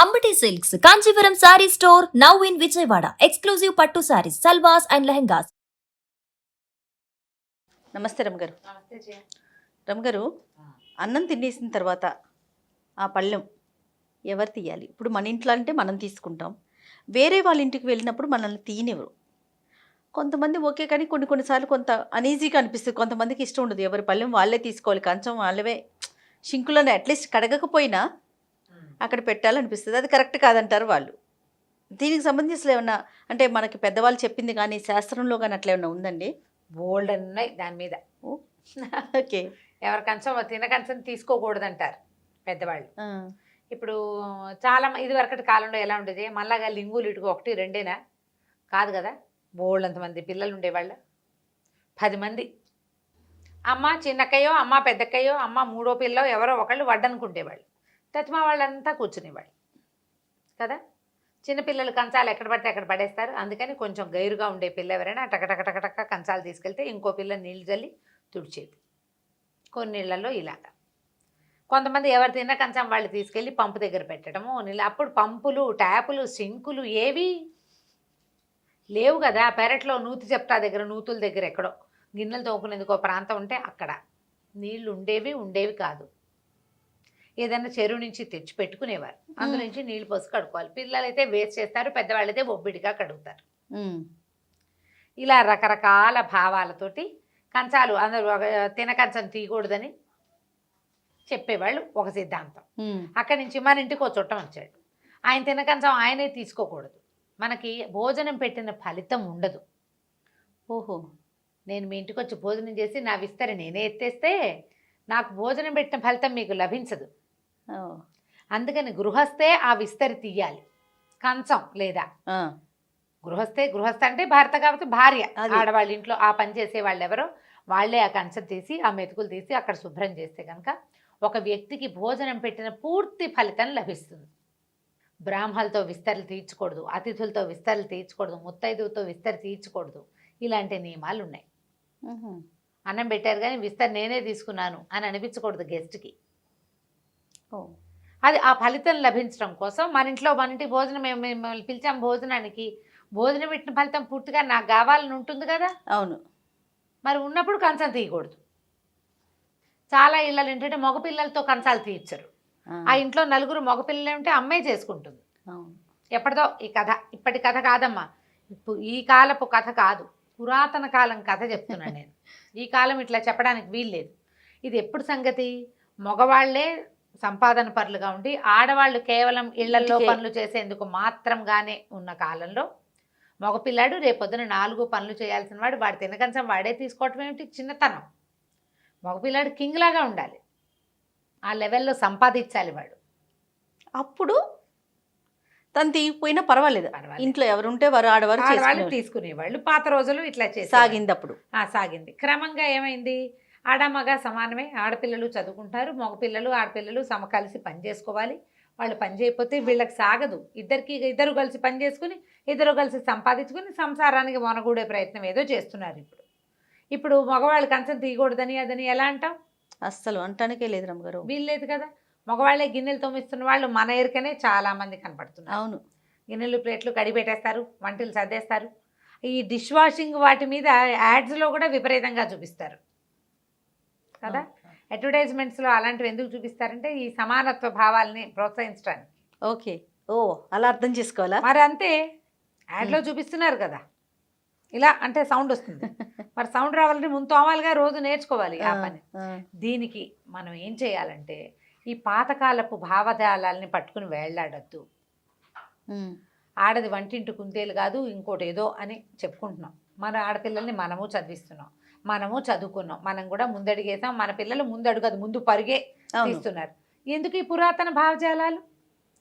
Ambati Silks, Kanchipuram Saree Store, now in Vijayawada. Exclusive Pattu Sarees, Salwas and Lehengas. నమస్తే రమగారు. నమస్తే జయ. రమగారు, అన్నం తినేసిన తర్వాత ఆ పళ్ళెం ఎవరు తీయాలి? ఇప్పుడు మన ఇంట్లో అంటే మనం తీసుకుంటాం, వేరే వాళ్ళ ఇంటికి వెళ్ళినప్పుడు మనల్ని తీయనివ్వరు. కొంతమంది ఓకే, కానీ కొన్నిసార్లు కొంత అనీజీగా అనిపిస్తుంది. కొంతమందికి ఇష్టం ఉండదు, ఎవరి పళ్ళెం వాళ్ళే తీసుకోవాలి, కంచం వాళ్ళవే, షింకులను అట్లీస్ట్ కడగకపోయినా అక్కడ పెట్టాలనిపిస్తుంది. అది కరెక్ట్ కాదంటారు వాళ్ళు. దీనికి సంబంధించి అసలు ఏమన్నా అంటే మనకి పెద్దవాళ్ళు చెప్పింది కానీ శాస్త్రంలో కానీ అట్లా ఏమన్నా ఉందండి? బోల్డ్ ఉన్నాయి దాని మీద. ఓకే. ఎవరి కంచం తిన కంచం తీసుకోకూడదంటారు పెద్దవాళ్ళు. ఇప్పుడు చాలా ఇది వరకటి కాలంలో ఎలా ఉండేది, మళ్ళాగా లింగులు ఇటుకు ఒకటి రెండేనా కాదు కదా, బోల్డ్ అంతమంది పిల్లలు ఉండేవాళ్ళు. 10 మంది, అమ్మ చిన్నక్కయ్యో అమ్మ పెద్దక్కయ్యో అమ్మ మూడో పిల్లో ఎవరో ఒకళ్ళు వడ్డనుకుంటేవాళ్ళు. తత్మా వాళ్ళంతా కూర్చునేవాళ్ళు కదా. చిన్నపిల్లలు కంచాలు ఎక్కడ పడితే అక్కడ పడేస్తారు. అందుకని కొంచెం గైరుగా ఉండే పిల్ల ఎవరైనా టకటకటకటక కంచాలు తీసుకెళ్తే ఇంకో పిల్ల నీళ్ళు చల్లి తుడిచేది. కొన్ని నీళ్ళల్లో ఇలాగా కొంతమంది ఎవరు తిన్న కంచం వాళ్ళు తీసుకెళ్ళి పంపు దగ్గర పెట్టడము నీళ్ళు. అప్పుడు పంపులు ట్యాపులు సింకులు ఏవి లేవు కదా. పెరట్లో నూతి చెప్తా దగ్గర నూతుల దగ్గర ఎక్కడో గిన్నెలు తోముకునేందుకు ఒక ప్రాంతం ఉంటే అక్కడ నీళ్ళు ఉండేవి కాదు. ఏదైనా చెరువు నుంచి తెచ్చి పెట్టుకునేవారు, అందులో నుంచి నీళ్ళు పోసి కడుక్కోవాలి. పిల్లలైతే వేస్ట్ చేస్తారు, పెద్దవాళ్ళైతే ఒబ్బిడిగా కడుగుతారు. ఇలా రకరకాల భావాలతోటి కంచాలు అందరూ తిన కంచం తీయకూడదని చెప్పేవాళ్ళు ఒక సిద్ధాంతం. అక్కడి నుంచి మన ఇంటికి ఒక చుట్టం వచ్చాడు, ఆయన తిన కంచం ఆయనే తీసుకోకూడదు, మనకి భోజనం పెట్టిన ఫలితం ఉండదు. ఓహో, నేను మీ ఇంటికి వచ్చి భోజనం చేసి నా విస్తరి నేనే ఎత్తేస్తే నాకు భోజనం పెట్టిన ఫలితం మీకు లభించదు. అందుకని గృహస్థే ఆ విస్తరి తీయాలి కంచం. లేదా గృహస్థ అంటే భర్త కాబట్టి భార్య, ఆడవాళ్ళ ఇంట్లో ఆ పని చేసే వాళ్ళు ఎవరో వాళ్ళే ఆ కంచం తీసి ఆ మెతుకులు తీసి అక్కడ శుభ్రం చేస్తే కనుక ఒక వ్యక్తికి భోజనం పెట్టిన పూర్తి ఫలితం లభిస్తుంది. బ్రాహ్మలతో విస్తరలు తీర్చకూడదు, అతిథులతో విస్తరలు తీర్చకూడదు, ముత్తైదువుతో విస్తరి తీర్చకూడదు. ఇలాంటి నియమాలు ఉన్నాయి. అన్నం పెట్టారు కానీ విస్తరి నేనే తీసుకున్నాను అని అనిపించకూడదు గెస్ట్కి. అది ఆ ఫలితం లభించడం కోసం మన ఇంటికి భోజనం మిమ్మల్ని పిలిచాం భోజనానికి, భోజనం పెట్టిన ఫలితం పూర్తిగా నాకు కావాలని ఉంటుంది కదా. అవును, మరి ఉన్నప్పుడు కంచం తీయకూడదు. చాలా ఇళ్ళలు ఏంటంటే మగపిల్లలతో కంచాలు తీర్చరు. ఆ ఇంట్లో నలుగురు మగపిల్లలు ఉంటే అమ్మాయి చేసుకుంటుంది. ఎప్పటిదో ఈ కథ, ఇప్పటి కథ కాదమ్మా, ఈ కాలపు కథ కాదు, పురాతన కాలం కథ చెప్తున్నాను నేను. ఈ కాలం ఇట్లా చెప్పడానికి వీల్లేదు. ఇది ఎప్పుడు సంగతి, మగవాళ్లే సంపాదన పరులుగా ఉండి ఆడవాళ్ళు కేవలం ఇళ్లలో పనులు చేసేందుకు మాత్రంగానే ఉన్న కాలంలో మగపిల్లాడు రేపొద్దున 4 పనులు చేయాల్సిన వాడు, వాడి తినకంచం వాడే తీసుకోవటం ఏమిటి చిన్నతనం. మగపిల్లాడు కింగ్ లాగా ఉండాలి, ఆ లెవెల్లో సంపాదించాలి వాడు. అప్పుడు తను తీయకపోయినా పర్వాలేదు, ఇంట్లో ఎవరుంటే వారు ఆడవాళ్ళు తీసుకునేవాళ్ళు. పాత రోజులు ఇట్లా చేసి సాగింది. అప్పుడు సాగింది. క్రమంగా ఏమైంది, ఆడమగ సమానమే, ఆడపిల్లలు చదువుకుంటారు, మగపిల్లలు ఆడపిల్లలు కలిసి పని చేసుకోవాలి. వాళ్ళు పని చేయకపోతే వీళ్ళకి సాగదు. ఇద్దరు కలిసి పని చేసుకుని ఇద్దరు కలిసి సంపాదించుకుని సంసారానికి మొనగూడే ప్రయత్నం ఏదో చేస్తున్నారు. ఇప్పుడు మగవాళ్ళు కంచం తీయకూడదని అదని ఎలా అంటాం? అస్సలు అంటానికే లేదు రమ్మగారు, వీల్లేదు కదా. మగవాళ్ళే గిన్నెలు తోమిస్తున్న వాళ్ళు మన ఎరుకనే చాలా మంది కనపడుతున్నారు. అవును, గిన్నెలు ప్లేట్లు కడిపెట్టేస్తారు, వంటలు సర్దేస్తారు. ఈ డిష్ వాషింగ్ వాటి మీద యాడ్స్లో కూడా విపరీతంగా చూపిస్తారు కదా. అడ్వర్టైజ్మెంట్స్లో అలాంటివి ఎందుకు చూపిస్తారంటే ఈ సమానత్వ భావాలని ప్రోత్సహించడానికి. ఓకే, ఓ అలా అర్థం చేసుకోవాలా? మరి అంతే, యాడ్లో చూపిస్తున్నారు కదా. ఇలా అంటే సౌండ్ వస్తుంది, మరి సౌండ్ రావాలంటే ముందు తోమాలిగా, రోజు నేర్చుకోవాలి ఆ పని. దీనికి మనం ఏం చేయాలంటే ఈ పాతకాలపు భావజాలాల్ని పట్టుకుని వేళ్లాడద్దు. ఆడది వంటింటి కుందేలు కాదు ఇంకోటి ఏదో అని చెప్పుకుంటున్నాం. మన ఆడపిల్లల్ని మనము చదివిస్తున్నాం, మనము చదువుకున్నాం, మనం కూడా ముందడిగేసాం. మన పిల్లలు ముందడుగదు ముందు పరుగే తీస్తున్నారు. ఎందుకు ఈ పురాతన భావజాలాలు?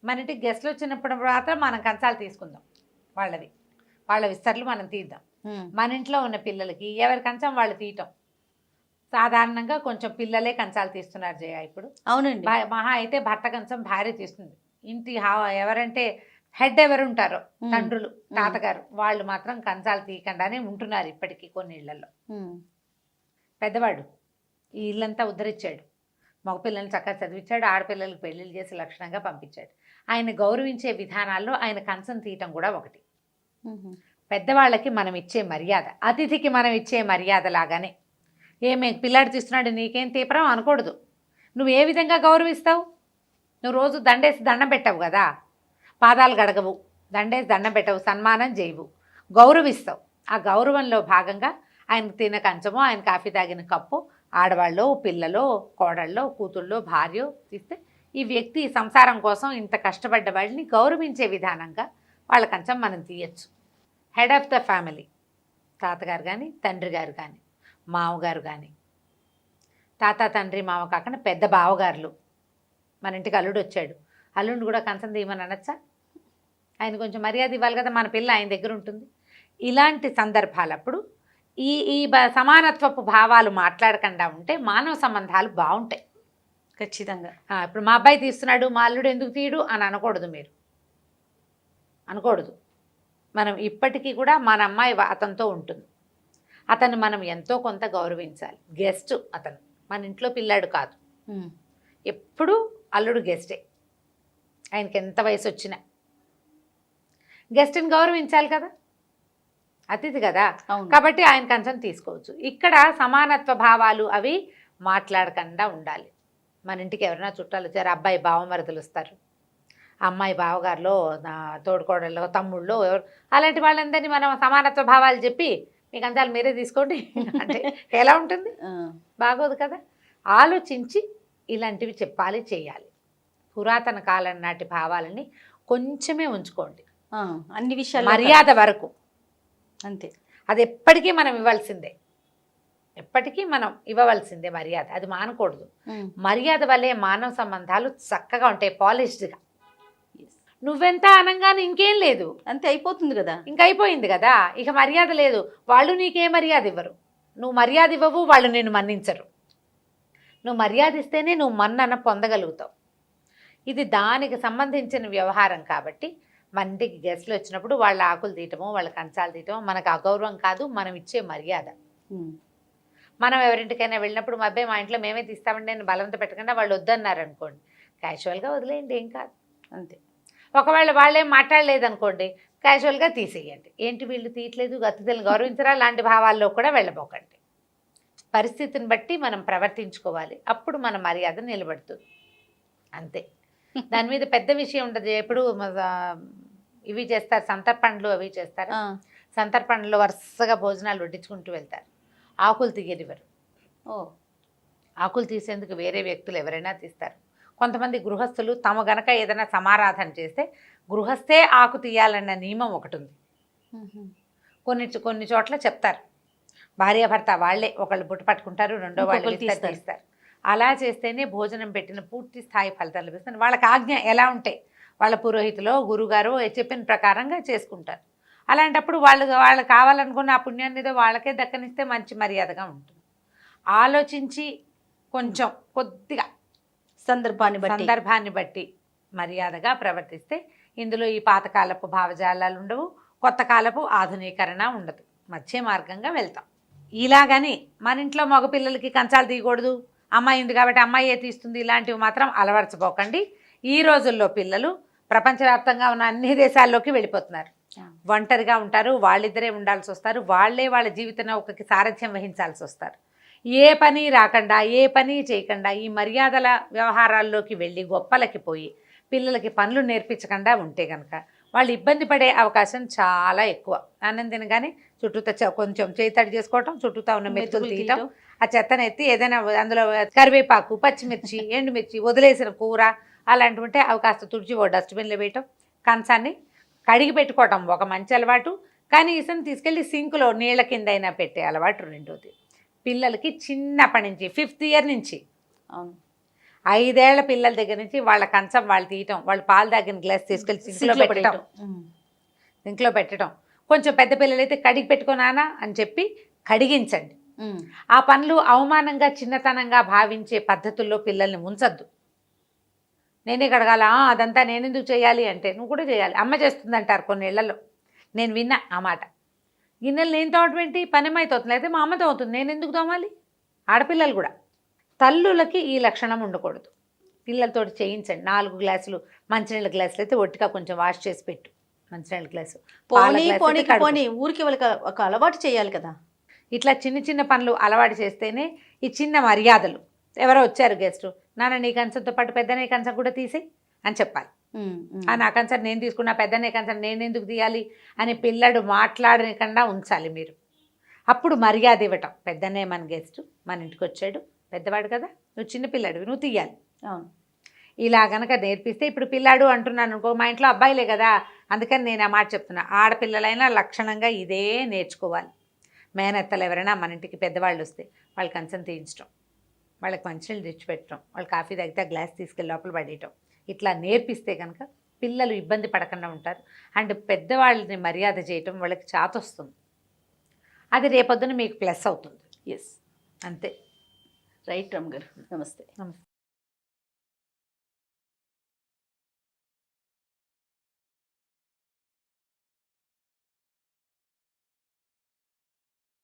మన ఇంటికి గెస్ట్లు వచ్చినప్పుడు మాత్రం మనం కంచాలు తీసుకుందాం, వాళ్ళ విస్తర్లు మనం తీద్దాం. మన ఇంట్లో ఉన్న పిల్లలకి ఎవరి కంచం వాళ్ళు తీయటం. సాధారణంగా కొంచెం పిల్లలే కంచాలు తీస్తున్నారు జయ ఇప్పుడు. అవునండి, మహా అయితే భర్త కంచం భార్య తీస్తుంది. ఇంటి ఎవరంటే హెడ్ ఎవరు ఉంటారో తండ్రులు తాతగారు వాళ్ళు మాత్రం కంచాలు తీయకుండానే ఉంటున్నారు ఇప్పటికీ కొన్ని ఇళ్లలో. పెద్దవాడు ఈ ఇల్లంతా ఉద్ధరించాడు, మగపిల్లల్ని చక్కగా చదివించాడు, ఆడపిల్లలకి పెళ్ళిళ్ళు చేసి లక్షణంగా పంపించాడు. ఆయన గౌరవించే విధానాల్లో ఆయన కంచం తీయటం కూడా ఒకటి. పెద్దవాళ్ళకి మనం ఇచ్చే మర్యాద, అతిథికి మనం ఇచ్చే మర్యాద లాగానే. ఏమే పిల్లాడు తీస్తున్నాడు నీకేం తీపరం అనకూడదు. నువ్వు ఏ విధంగా గౌరవిస్తావు? నువ్వు రోజు దండేసి దండం పెట్టవు కదా, పాదాలు గడగవు, దండేసి దండం పెట్టవు, సన్మానం చేయవు, గౌరవిస్తావు. ఆ గౌరవంలో భాగంగా ఆయనకు తిన్న కంచమో, ఆయన కాఫీ తాగిన కప్పు, ఆడవాళ్ళు, పిల్లలో, కోడళ్ళో, కూతుళ్ళో, భార్య తీస్తే ఈ వ్యక్తి సంసారం కోసం ఇంత కష్టపడ్డ వాళ్ళని గౌరవించే విధానంగా వాళ్ళ కంచం మనం తీయచ్చు. హెడ్ ఆఫ్ ద ఫ్యామిలీ, తాతగారు కానీ, తండ్రి గారు కానీ, మామగారు కానీ, తాత తండ్రి మామ కాకుండా పెద్ద బావగారులు, మన ఇంటికి అల్లుడు వచ్చాడు, అల్లుడిని కూడా కంచం తీయమని అనొచ్చా? ఆయన కొంచెం మర్యాద ఇవ్వాలి కదా, మన పిల్ల ఆయన దగ్గర ఉంటుంది. ఇలాంటి సందర్భాలప్పుడు ఈ సమానత్వపు భావాలు మాట్లాడకుండా ఉంటే మానవ సంబంధాలు బాగుంటాయి ఖచ్చితంగా. ఇప్పుడు మా అబ్బాయి తీస్తున్నాడు, మా అల్లుడు ఎందుకు తీయడు అని అనకూడదు, మీరు అనకూడదు. మనం ఇప్పటికీ కూడా మన అమ్మాయి అతనితో ఉంటుంది, అతను మనం ఎంతో కొంత గౌరవించాలి. గెస్ట్ అతను, మన ఇంట్లో పిల్లాడు కాదు. ఎప్పుడు అల్లుడు గెస్టే, ఆయనకి ఎంత వయసు వచ్చినా గెస్ట్ని గౌరవించాలి కదా, అతిథి కదా. కాబట్టి ఆయన కంచం తీసుకోవచ్చు. ఇక్కడ సమానత్వ భావాలు అవి మాట్లాడకుండా ఉండాలి. మన ఇంటికి ఎవరైనా చుట్టాలు వచ్చారు, అబ్బాయి బావమరుదులు వస్తారు, అమ్మాయి బావగారులో, తోడుకోడలో, తమ్ముళ్ళు, ఎవరు అలాంటి వాళ్ళందరినీ మనం సమానత్వ భావాలు చెప్పి మీ కంచాలు మీరే తీసుకోండి అంటే ఎలా ఉంటుంది? బాగోదు కదా. ఆలోచించి ఇలాంటివి చెప్పాలి, చేయాలి. పురాతన కాలం నాటి భావాలని కొంచెమే ఉంచుకోండి, అన్ని విషయాలు మర్యాద వరకు అంతే. అది ఎప్పటికీ మనం ఇవ్వాల్సిందే, ఎప్పటికీ మనం ఇవ్వవలసిందే మర్యాద, అది మానకూడదు. మర్యాద వల్లే మానవ సంబంధాలు చక్కగా ఉంటాయి, పాలిష్డ్గా. నువ్వెంత అనగానే ఇంకేం లేదు, అంతే అయిపోతుంది కదా, ఇంక అయిపోయింది కదా. ఇక మర్యాద లేదు, వాళ్ళు నీకే మర్యాద ఇవ్వరు. నువ్వు మర్యాద ఇవ్వవు, వాళ్ళు నిన్ను మన్నించరు. నువ్వు మర్యాద ఇస్తేనే నువ్వు మన్నన పొందగలుగుతావు. ఇది దానికి సంబంధించిన వ్యవహారం. కాబట్టి మన ఇంటికి గెస్ట్లు వచ్చినప్పుడు వాళ్ళ ఆకులు తీయటమో, వాళ్ళ కంచాలు తీయటమో మనకు అగౌరవం కాదు, మనం ఇచ్చే మర్యాద. మనం ఎవరింటికైనా వెళ్ళినప్పుడు మా అబ్బాయి మా ఇంట్లో మేమే తీస్తామండి నేను బలవంత పెట్టకుండా వాళ్ళు వద్దన్నారు అనుకోండి, క్యాజువల్గా వదిలేయండి, ఏం కాదు, అంతే. ఒకవేళ వాళ్ళేం మాట్లాడలేదు అనుకోండి, క్యాజువల్గా తీసేయండి. ఏంటి వీళ్ళు తీయట్లేదు, అతిథులను గౌరవించరా, లాంటి భావాల్లో కూడా వెళ్ళబోకండి. పరిస్థితిని బట్టి మనం ప్రవర్తించుకోవాలి, అప్పుడు మన మర్యాద నిలబడుతుంది, అంతే. దాని మీద పెద్ద విషయం ఉండదు. ఎప్పుడు ఇవి చేస్తారు, సంతర్పణలు అవి చేస్తారు. సంతర్పణలో వరుసగా భోజనాలు వడ్డించుకుంటూ వెళ్తారు, ఆకులు తీయనివ్వరు. ఆకులు తీసేందుకు వేరే వ్యక్తులు ఎవరైనా తీస్తారు. కొంతమంది గృహస్థులు తమ గనక ఏదైనా సమారాధన చేస్తే గృహస్థే ఆకు తీయాలన్న నియమం ఒకటి ఉంది. కొన్ని చోట్ల చెప్తారు, భార్యాభర్త వాళ్ళే ఒకళ్ళు బుట్ట పట్టుకుంటారు, రెండో వాళ్ళు తీస్తారు. అలా చేస్తేనే భోజనం పెట్టిన పూర్తి స్థాయి ఫలితాలు లభిస్తాయి. వాళ్ళకి ఆజ్ఞ ఎలా ఉంటే వాళ్ళ పురోహితులో గురుగారు చెప్పిన ప్రకారంగా చేసుకుంటారు. అలాంటప్పుడు వాళ్ళు కావాలనుకున్న ఆ పుణ్యాన్ని ఏదో వాళ్ళకే దక్కనిస్తే మంచి మర్యాదగా ఉంటుంది. ఆలోచించి కొంచెం కొద్దిగా సందర్భాన్ని బట్టి మర్యాదగా ప్రవర్తిస్తే ఇందులో ఈ పాతకాలపు భావజాలాలు ఉండవు, కొత్త కాలపు ఆధునీకరణ ఉండదు, మధ్య మార్గంగా వెళ్తాం. ఇలాగని మన ఇంట్లో మగపిల్లలకి కంచాలు తీయకూడదు, అమ్మాయి ఉంది కాబట్టి అమ్మాయి తీస్తుంది, ఇలాంటివి మాత్రం అలవర్చబోకండి. ఈ రోజుల్లో పిల్లలు ప్రపంచవ్యాప్తంగా ఉన్న అన్ని దేశాల్లోకి వెళ్ళిపోతున్నారు, ఒంటరిగా ఉంటారు, వాళ్ళిద్దరే ఉండాల్సి వస్తారు, వాళ్ళే వాళ్ళ జీవిత నౌకకి సారథ్యం వహించాల్సి వస్తారు. ఏ పని రాకుండా, ఏ పని చేయకుండా ఈ మర్యాదల వ్యవహారాల్లోకి వెళ్ళి గొప్పలకి పోయి పిల్లలకి పనులు నేర్పించకుండా ఉంటే కనుక వాళ్ళు ఇబ్బంది పడే అవకాశం చాలా ఎక్కువ. ఆనందినగానే చుట్టూతో కొంచెం చేతడి చేసుకోవటం, చుట్టూతో ఉన్న మెతుకులు తీయటం, ఆ చెత్తను ఎత్తి ఏదైనా అందులో కరివేపాకు, పచ్చిమిర్చి, ఎండుమిర్చి, వదిలేసిన కూర అలాంటివి ఉంటే అవి కాస్త తుడిచి ఓ డస్ట్బిన్లో వేయటం, కంచాన్ని కడిగి పెట్టుకోవటం ఒక మంచి అలవాటు. కానీ ఇసను తీసుకెళ్ళి సింకులో నీళ్ళ కింద అయినా పెట్టే అలవాటు రెండోది. పిల్లలకి చిన్నప్పటి నుంచి 5th ఇయర్ నుంచి 5 ఏళ్ల పిల్లల దగ్గర నుంచి వాళ్ళ కంచం వాళ్ళు తీయటం, వాళ్ళు పాలు తాగిన గ్లాస్ తీసుకెళ్ళి సింక్లో పెట్టడం. కొంచెం పెద్ద పిల్లలైతే కడిగి పెట్టుకున్నానా అని చెప్పి కడిగించండి. ఆ పనులు అవమానంగా చిన్నతనంగా భావించే పద్ధతుల్లో పిల్లల్ని ఉంచద్దు. నేనే కడగాల, అదంతా నేనెందుకు చేయాలి అంటే నువ్వు కూడా చేయాలి, అమ్మ చేస్తుంది అంటారు కొన్ని ఇళ్లలో. నేను విన్నా ఆ మాట. గిన్నెలు నేను తోమటం ఏంటి, పనిమైతే అవుతుంది, అయితే మా అమ్మతో అవుతుంది, నేను ఎందుకు తోమాలి? ఆడపిల్లలు కూడా. తల్లులకి ఈ లక్షణం ఉండకూడదు. పిల్లలతోటి చేయించండి. 4 గ్లాసులు మంచినీళ్ళ గ్లాసులు అయితే ఒట్టిగా కొంచెం వాష్ చేసి పెట్టు. మంచినీళ్ళ గ్లాసు పాల పోనీ గ్లాసు పోనీ అయితే కడుగు. పోనీ ఊరికి వాళ్ళకి ఒక అలవాటు చేయాలి కదా. ఇట్లా చిన్న చిన్న పనులు అలవాటు చేస్తేనే ఈ చిన్న మర్యాదలు. ఎవరో వచ్చారు గెస్ట్, నాన్న నీ కంచంతో పాటు పెద్ద నీ కంచం కూడా తీసి అని చెప్పాలి. నా కంచం నేను తీసుకున్నా, పెద్ద నీ కంచం నేను ఎందుకు తీయాలి అని పిల్లడు మాట్లాడకుండా ఉంచాలి మీరు. అప్పుడు మర్యాద ఇవ్వటం. పెద్దనే మన గెస్ట్, మన ఇంటికి వచ్చాడు, పెద్దవాడు కదా, నువ్వు చిన్న పిల్లాడివి, నువ్వు తీయాలి. అవును. ఇలా గనక నేర్పిస్తే, ఇప్పుడు పిల్లాడు అంటున్నాను అనుకో, మా ఇంట్లో అబ్బాయిలే కదా, అందుకని నేను ఆ మాట చెప్తున్నా. ఆడపిల్లలైనా లక్షణంగా ఇదే నేర్చుకోవాలి. మేనత్తలు ఎవరైనా మన ఇంటికి పెద్దవాళ్ళు వస్తే వాళ్ళకి కంచం తీయించడం, వాళ్ళకి మంచినీళ్ళు తెచ్చిపెట్టడం, వాళ్ళు కాఫీ తాగితే గ్లాస్ తీసుకెళ్ళి లోపల పడేయటం, ఇట్లా నేర్పిస్తే కనుక పిల్లలు ఇబ్బంది పడకుండా ఉంటారు. అండ్ పెద్దవాళ్ళని మర్యాద చేయటం వాళ్ళకి చాతొస్తుంది. అది రేపొద్దున మీకు ప్లస్ అవుతుంది. ఎస్, అంతే. రైట్ రమ్ గారు, నమస్తే. నమస్తే.